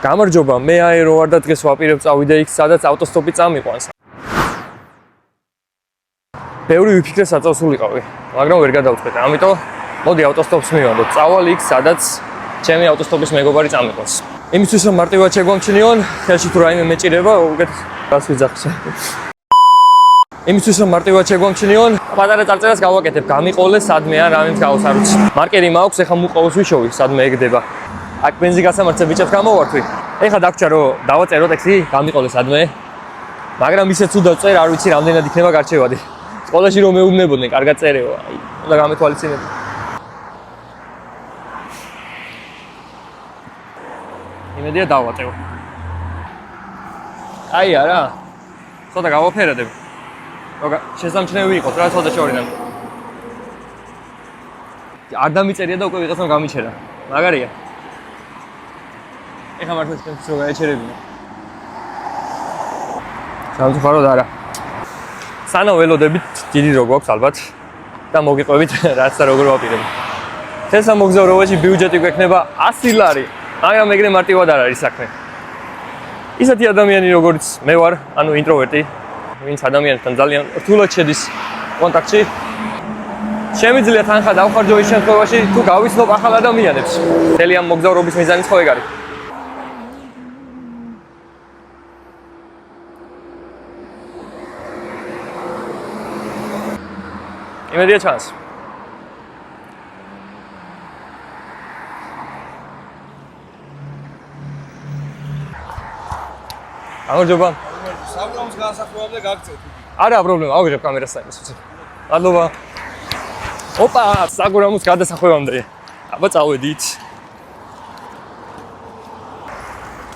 გამარჯობა, მე აერო ვარ და დღეს ვაპირებ წავიდე იქ, სადაც ავტოსტოპი წამიყვანს. ბევრი ვიფიქრე საწავსულიყავი, მაგრამ ვერ გადავწყვეტე. ამიტომ მოდი ავტოსტოპს მივანდოთ. წავალ იქ, სადაც ჩემი ავტოსტოპის მეგობარი წამიყვანს. იმისთვის რომ მარტივად შეგვამჩნიონ, ხელში თუ რაიმე მეჭირება, უკეთ რას ვიძახშე. იმისთვის რომ მარტივად შეგვამჩნიონ, პატარა წარწერას გავაკეთებ, გამიყოლე სადმე ან რამე მსგავს არ ვიცი. მარკერი მაქვს, ეხლა მუყავს ვიშოვი, სადმე ეგდება. აქ ბენზი გასამართზე ბიჭებს გამოვართვი. ეხლა დაგვრჩა რომ დავაწერო ტექსტი, გამიყოლე სადმე. მაგრამ ისეც უნდა წერ, არ ვიცი რამდენად იქნება გარჩევადი. სკოლაში რომ მეუბნებოდნენ, კარგად წერეო, აი, უნდა გამეთვალისწინებო. იმედია დავაწერო. აი არა. ცოტა გავაფერადებ. როგორ შესამჩნევი იყოს რა ცოტა შორიდან. არ დამიწერია და უკვე ვიღაცამ გამიჩერა. მაგარია. ეხლა მართლა თქვენს რო გაეჩერებინა. სამწუხაროდ არა. სანამ ველოდებით დიდი რო გვაქვს ალბათ და მოგიყვებით რაც და როგორ ვაპირებ. ეს ამოგზაურობაში ბიუჯეტი გვექნება 100 ლარი. მაგრამ ეგრე მარტივად არ არის საქმე. ისეთი ადამიანი როგორც მე ვარ, ანუ ინტროვერტი, ვინც ადამიანთან ძალიან რთულად შედის კონტაქტში. შემიძლია თანხა დავხარჯო ის შემთხვევაში, თუ გავიცნობ ახალ ადამიანებს. მთელი ამ მოგზაურობის მიზანიც ხო ეგ არის. იმედია ჩანს. გამარჯობა. საგურამოს განსახლებამდე გაგწევთ. არა პრობლემა, ავიღებ კამერას საიმეს უცებ. მადლობა. ოპა, საგურამოს გადასახვევამდე. აბა წავედით.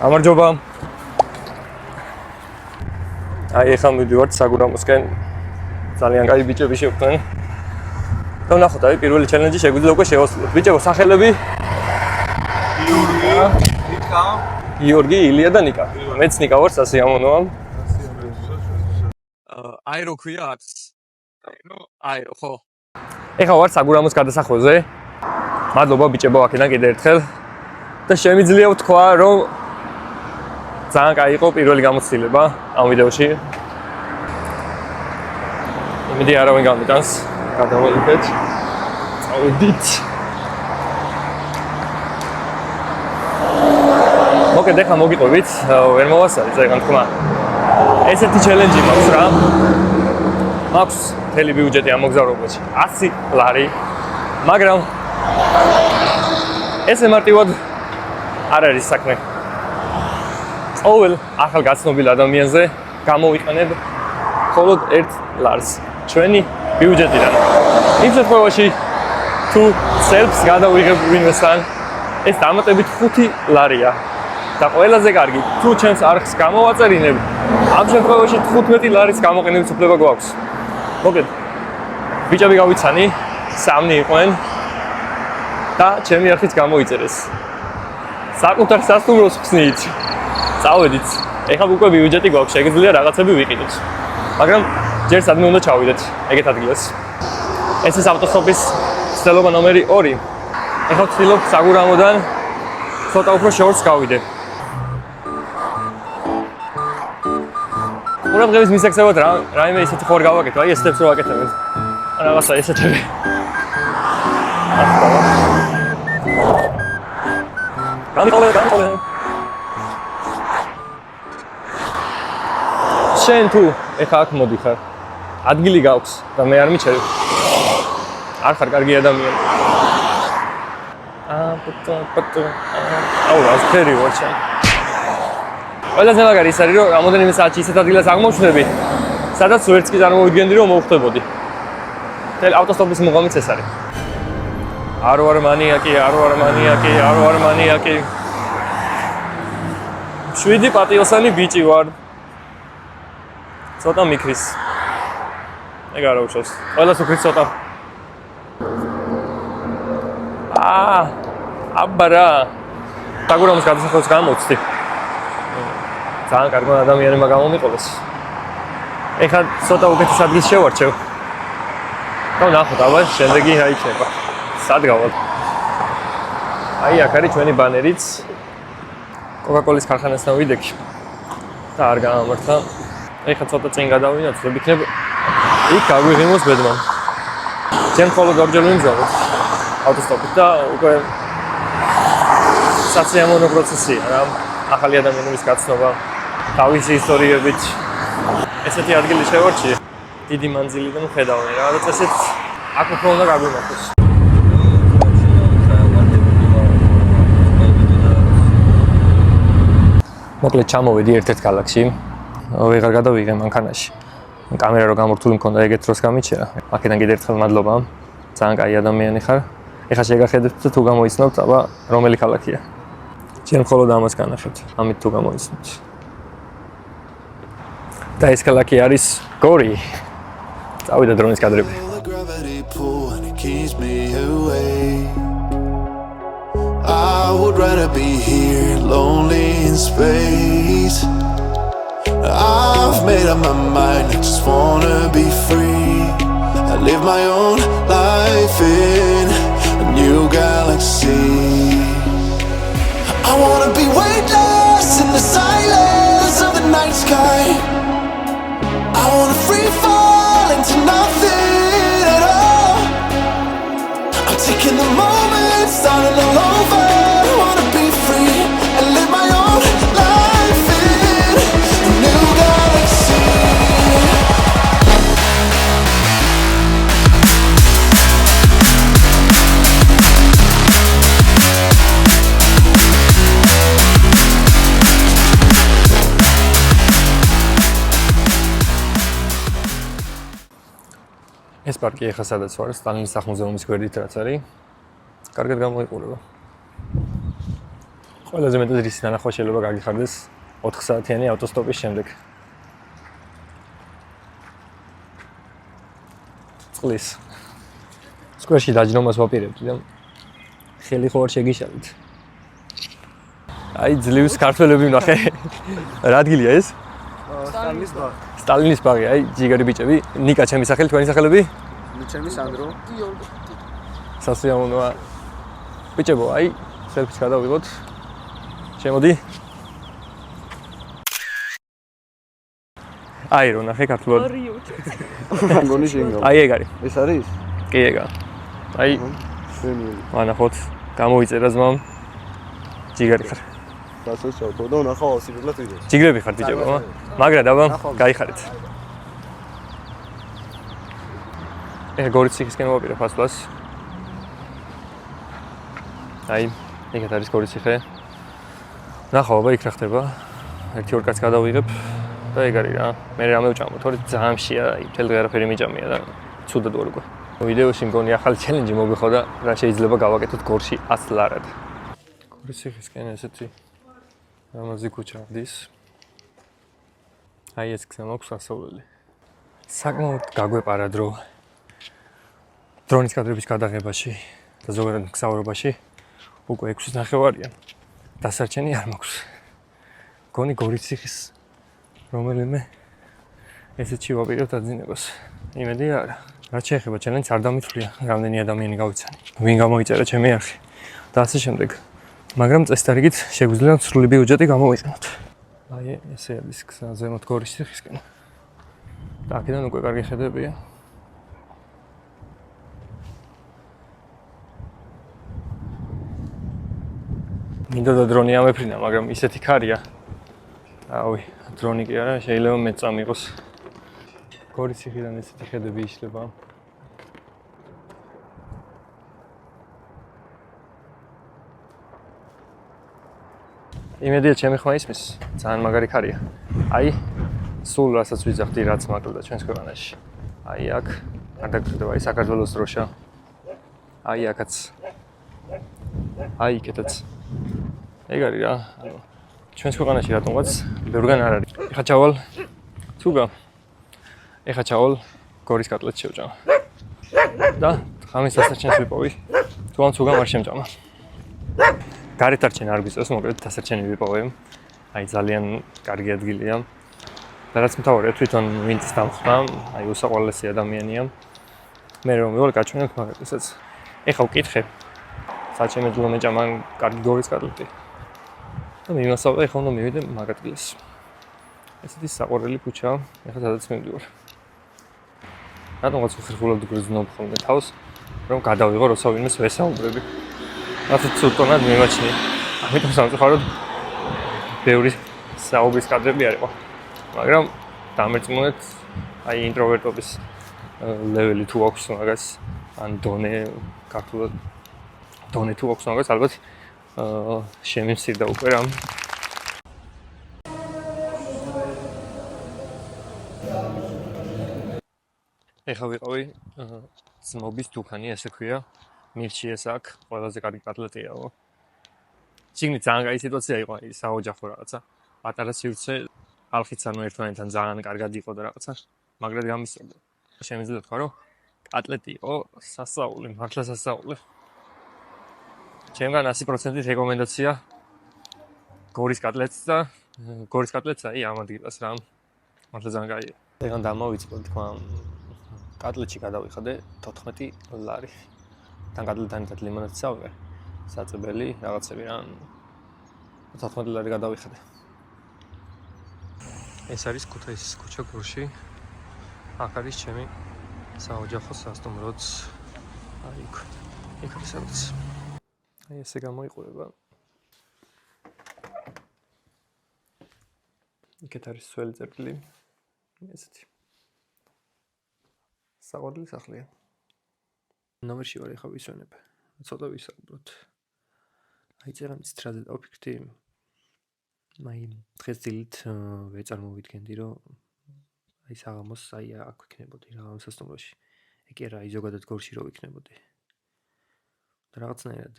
გამარჯობა. აი ეხლა მივდივართ საგურამოსკენ. ძალიან კაი ბიჭები შევხვდნენ. და ვნახოთ, აი პირველი ჩელენჯი შეგვიძლია უკვე შევასრულოთ. ბიჭებო, სახელები? გიორგი, ილია და ნიკა. მეც ნიკა ვარ, სასიამოვნოა. აერო ქვია არც. აერო, ხო. ეხლა ვარ საგურამოს გადასახვევზე. მადლობა ბიჭებო, აქედან კიდევ ერთხელ. და შემიძლია ვთქვა, რომ ძალიან კაი იყო პირველი გამოცდილება ამ ვიდეოში. იმედი არავინ გამიტანს. გადავალიფეთ. წავედით. მოკეთ ეხლა მოგიყვებით, ვერ მოვასწრეთ ეგან თქმა. ესეთი ჩელენჯი მაქვს რა. მაქვს მთელი ბიუჯეტი ამ მოგზაურობაში 100 ლარი. მაგრამ ესე მარტივად არ არის საქმე. ყოველ ახალ გაცნობილ ადამიანზე გამოვიყენებ მხოლოდ 1 ლარს ჩვენი ბიუჯეტიდან. იმ შემთხვევაში თუ self-ს გადავიღებ ვინმესთან, ეს დამატებით 5 ლარია. და ყველაზე კარგი, თუ ჩემს არხს გამოვაწერინებ, ამ შემთხვევაში 15 ლარის გამოყენების უფლება გვაქვს. მოგეთ, ბიჭები გავიცანი, 3 იყვნენ და ჩემი არხიც გამოიწერეს. საკუთარ სასტუმროს ხსნით. წავედით. ეხლა უკვე ბიუჯეტი გვაქვს, შეგიძლია რაღაცები ვიყიდოთ. მაგრამ ჯერ სადმე უნდა ჩავიდეთ ეგეთ ადგილას. ეს ის ავტოსტოპის ცდელობა ნომერი 2. ეხლა ვცდილობ საგურამოდან ცოტა უფრო შორს გავიდე. ყურადღების მისაქცევად რაიმე ისეთი ხო არ გავაკეთო, აი ეს სტეპს რო ვაკეთებ. რაღაცა ესეთები. გამიყოლე. შენ თუ ეხა აქ მოდიხარ. ადგილი გაქვს და მე არ მიჩერებ. არ ხარ კარგი ადამიანი. აუ, ასფერი ვარ შენ. ყველაზე მაგარი ის არის, რომ რამოდენიმე საათში ისეთ ადგილას აღმოჩნდები, სადაც ვერც კი წარმოვიდგენდი, რომ მოვხვდებოდი. თელ ავტოსტოპის მუღამიც ეს არის. არ ვარ მანიაკი. 7 პატიოსანი ბიჭი ვარ. ცოტა მიქრის. ეგ არა უშავს. ყველას უქრის ცოტა. აბა რა. საგურამოს გადასახვევს გამოვცდი. ძალიან კარგი ადამიანებმა გამომიყოლეს. ეხლა ცოტა უკეთეს ადგილს შევარჩევ. და ვნახოთ, აბა შემდეგი რა იქნება. სად გავალ? აი აქ არის ჩვენი ბანერიც. Coca-Cola-ის ქარხანასთან ვიდექი და არ გამართა. ეხლა ცოტა წინ გადავინოთ, ვიქნებ იქ გაგვიღიმოს ბედმა. ჩემ მხოლოდ ორჯერ ვიმგზავრეთ ავტოსტოპით და უკვე საწიამოვნო პროცესია რა. ახალი ადამიანების გაცნობა, თავისი ისტორიებით. ესეთი ადგილი შევარჩიე. დიდი მანძილიდან ვხედავენ რა და წესით აქ უფრო უნდა გაგვიმართოს. მოკლედ ჩამოვედი ერთ-ერთ ქალაქში. ვეღარ გადავიღე მანქანაში. კამერა რო გამორთული მქონდა ეგეთ დროს გამიჩერა. აქედან კიდევ ერთხელ მადლობა. ძალიან კაი ადამიანი ხარ. ეხლა შეგახედებთ და თუ გამოიცნობთ, აბა რომელი ქალაქია. ჩვენ მხოლოდ ამას განახებთ. ამით თუ გამოიცნობთ. და ეს ქალაქი არის გორი. წავიდა დრონის კადრები. I would rather be here, lonely in space. I've made up my mind, I just wanna be free. I live my own life in a new galaxy. I wanna be weightless in the silence of the night sky. I wanna free fall into nothing at all. I'm taking the moment, starting all over. I wanna be free and live my own life in a new galaxy. ეს პარკი ეხლა სადაც ვარ, სტალინის სახლ-მუზეუმის გვერდით რაც არის. კარგად გამოიყურება. ყველაზე მეტად რის ნანახვა შეიძლება გაგიხარდეს 4 საათიანი ავტოსტოპის შემდეგ. წყლის. სკვერში დაჯდომას ვაპირებდი და ხელი ხო არ შეგიშალით. აი ძლივს ქართველები ვნახე. რა ადგილია ეს? სტალინის ბაღი. სტალინის ბაღი, აი ჯიგარი ბიჭები, ნიკა ჩემი სახელი, თქვენი სახელები? ჩემი სანდრო. სასიამოვნოა. ბიჭებო, აი სელფის გადავიღოთ. შემოდი. აი რო ნახე ქართულად. მგონი შეგა. აი ეგ არის. ეს არის? კი ეგა. აი შენიერი. მანახოთ, გამოიწერა ზმამ. ჯიგარი ხარ. დასოჩავ და ნახავ სიბრილად ვიდეო. ჯიგრები ხარ ბიჭებო, მაგრა დაბა, გაიხარეთ. ეხა გორის ციხისკენ მოვაპირებ ფასლას. აი, ეგეთ არის გორის ციხე. ნახავ, აბა იქ რა ხდება. 1-2 კაცს გადავიღებ და ეგ არის რა. მე რამე ვჭამო, თორე ძალიან მშია, აი, მთელი დღე არაფერი მიჭამია და ცუდად ვარ უკვე. ვიდეოში მგონი ახალი ჩელენჯი მოგიხო და რა შეიძლება გავაკეთოთ გორში 100 ლარად. გორის ციხისკენ ესეთი ამაზე ქუჩავდის. აი ეს გზა მაქვს ასავლელი. საკმაოდ გაგვეპარა დრო. დრონის კადრების გადაღებაში და ზოგადად მგზავრობაში უკვე 6:30-ია. დასარჩენი არ მაქვს. გონი გორის ციხის რომელიმე ესეთი ვაპირებთ აძინებას. იმედი არა. რაც შეეხება ჩელენჯს არ დამითვლია, რამდენი ადამიანი გავიცანი. ვინ გამოიწერა ჩემი არხი და ასე შემდეგ. მაგრამ წესდარიგით შეგვიძლია სრული ბიუჯეტი გამოვიყენოთ. აი ესე არის გზა ზემოთ გორის ციხისკენ. და აქედან უკვე კარგი ხედებია. მინდოდა დრონი ამეფრინა, მაგრამ ისეთი ქარია. ავი, დრონი კი არა, შეიძლება მეც წამიღოს. გორის ციხიდან ესეთი ხედები იშლება. იმედია ჩემი ხმა ისმის, ძალიან მაგარი ქარია. აი, სულ რასაც ვიძახდი, რაც მაკლდა ჩვენს ქვეყანაში. აი აქ, არ დაგჭირდება, აი საქართველოს დროშა. აი აქაც. აი იქეთაც. ეგ არის რა, ანუ ჩვენს ქვეყანაში რატომღაც ბევრგან არ არის. ეხა ჩავალ თუგა. ეხა ჩავალ გორის კატლეტს შევჭამ. და ხამის დასარჩენს ვიპოვი. თუ ამ თუგამ არ შემჭამა. გარეთ არჩენა არ გვიწევს, მოკლედ დასარჩენი ვიპოვე. აი ძალიან კარგი ადგილია. და რაც მთავარია თვითონ ვინც დამხმა, აი უსაყვარლესი ადამიანია. მე რომ ვიყავ გაჩვენებ მაგასაც. ეხა ვკითხე. საჩემეძლო მეჭამან კარგი გორის კატლეტი. და მიმასავდა ეხლა უნდა მივიდე მაგატკილეს. ესეთი საყვარელი ქუჩაა, ეხლა სადაც მივდივარ. რატომღაც ხერხულად გრძნობ ხოლმე თავს, რომ გადავიღო როცა ვინმეს ვესაუბრები. რატო ცუდკონად მიმაჩნია. ამიტომ სამწუხაროდ ბევრი საუბრის კადრები არ იყო. მაგრამ დამერწმუნეთ, აი ინტროვერტობის ლეველი თუ აქვს მაგას, ან დონე ქართულად დონე თუ აქვს მაგას, ალბათ შემიმსირდა უკვე რამ. ეხლა ვიყავი ძმობის დუქანი, ესე ქვია. მირჩი ეს აქ, ყველაზე კარგი კატლეტიაო. შიგნით ძალიან კაი სიტუაცია იყო, აი საოჯახო რაღაცა. პატარა სივრცე, ხალხიც ანუ ერთმანეთთან ძალიან კარგად იყო და რაღაცა, მაგრამ გამისწორდა. შემიძლია თქვა, რომ კატლეტი იყო სასაული, მართლა სასაული. ჩემგან 100% რეკომენდაცია გორის კატლეტს და გორის კატლეტს აი ამ ადგილას რა. მართლა ძალიან კაია. ეგან დამოვიწყო თქვა კატლეტში გადავიხადე 14 ლარი. თან კატლეტთან ერთად ლიმონადიც ავიღე. საწებელი რაღაცები რა 14 ლარი გადავიხადე. ეს არის ქუთაისის ქუჩა გორში. აქ არის ჩემი საოჯახო სასტუმროც. აი იქ არის სადაც. აი ესე გამოიყურება. იქეთ არის სველი წერტილი. ესეთი. საყვარელი სახლია. ნომერში ვარ ეხა ვისვენებ. ცოტა ვისაუბროთ. აი წერამიც რაზე დავფიქრდი. აი დღეს დილით ვეწარმოვიდგენდი რომ აი საღამოს აი აქ ვიქნებოდი რა ამ სასტუმროში. ეგ არა აი ზოგადად გორში რო ვიქნებოდი. და რაღაცნაირად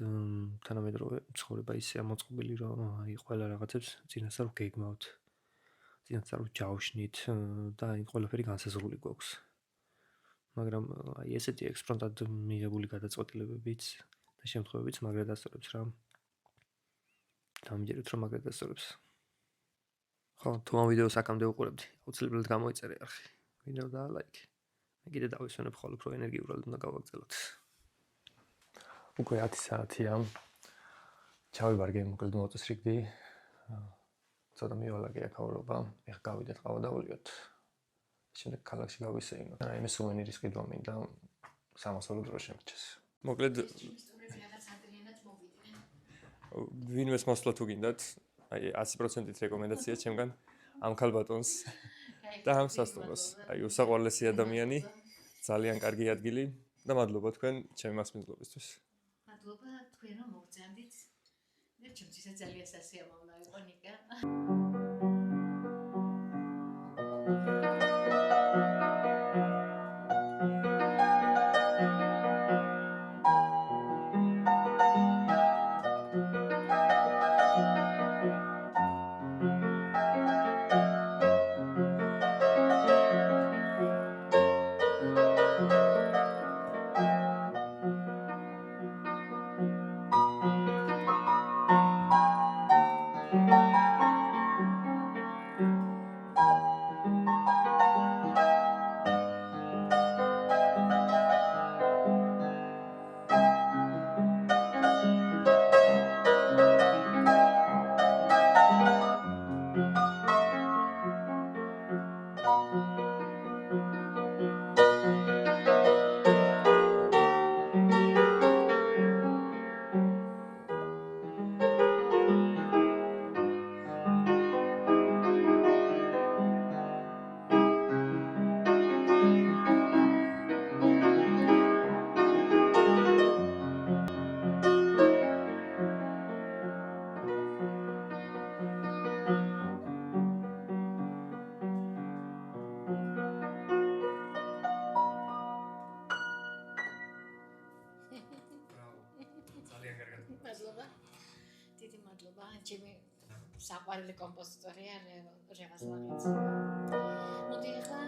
თანამედროვე ცხოვრება ისე მოწყობილი რომ აი ყველა რაღაცებს წინასწარ ვგეგმავთ. წინასწარ ვჯავშნით და აი ყველაფერი განსაზღვრული გვაქვს. მაგრამ აი ესეთი ექსპრომტად მიღებული გადაწყვეტილებებიც და შემთხვევებიც მაგრად ასწორებს რა. დამჯერეთ რომ მაგრად ასწორებს. ხო, თუ ამ ვიდეოს აქამდე უყურებდი, აუცილებლად გამოიწერე არხი. ვინდა და ლაიქი. მე კიდე დავისვენებ ხოლმე უფრო ენერგიულად უნდა გავაგრძელოთ. უკვე 10 საათია. ჩავიბარგე მოკლედ მოწესრიგდი. ცოტა მივალაგე აქ აურობა. ეხლა გავიდეთ ყავა დავულიოთ. შემდეგ ქალაქში გავისეინოთ. აი მე სუვენირის ყიდვა მინდა სამოსავლო დრო შემჭეს. მოკლედ ვინმეს მოსვლა თუ გინდათ, აი 100%-ით რეკომენდაცია ჩემგან ამ ქალბატონს და ამ სასტუმროს. აი უსაყვარლესი ადამიანი, ძალიან კარგი ადგილი და მადლობა თქვენ ჩემი მასპინძლობისთვის. მადლობა თქვენ რომ მოგწამდით. მე ჩემთვის ძალიან სასიამოვნო იყო ნიკა. დიდი მადლობა. ჩემი საყვარელი კომპოზიტორია რევაზ ლაღიძე. მოდი ახლა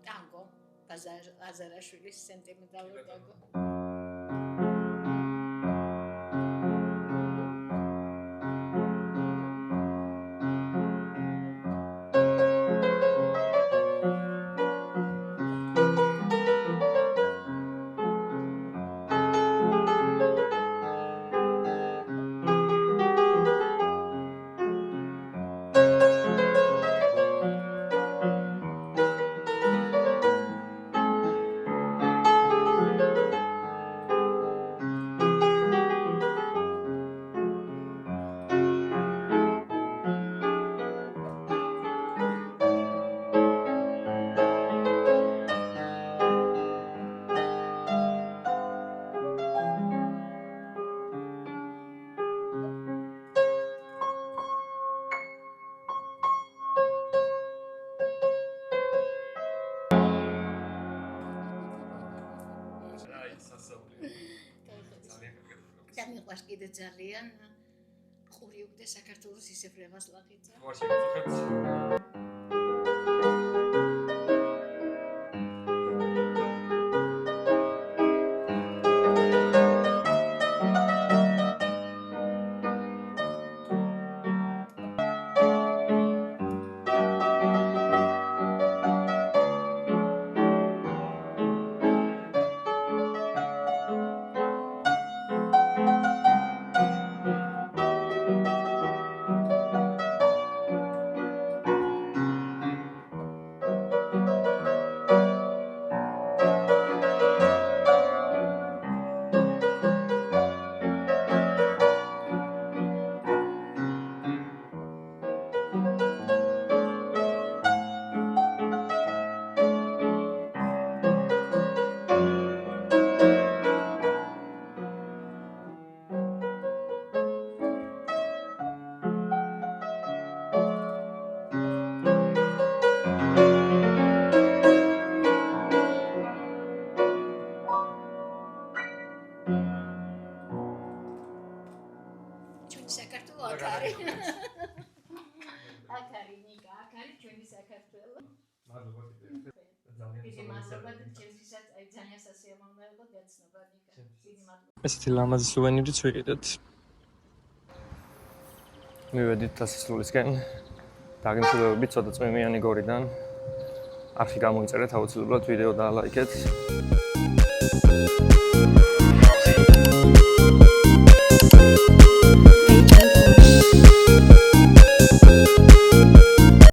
ტანგო აზარაშვილის სენტიმენტალური ტანგო. მიყვარს კიდე ძალიან ყური უკდე საქართველოს ისებრებას ლაღიძა. საქართველო აქ არის. აქ არის ნიკა, აქ არის ჩვენი საქართველო. მადლობა კიდევ ერთხელ. ძალიან დიდი მადლობა ჩემთვისაც, აი ძალიან სასიამოვნო იყო გაცნობა ნიკა. დიდი მადლობა. ესეთი ლამაზი სუვენირიც ვიყიდეთ. მივედით დასასრულისკენ. დაგემშვიდობებით ცოტა წვიმიანი გორიდან. არხი გამოიწერეთ აუცილებლად ვიდეო და ლაიქეთ.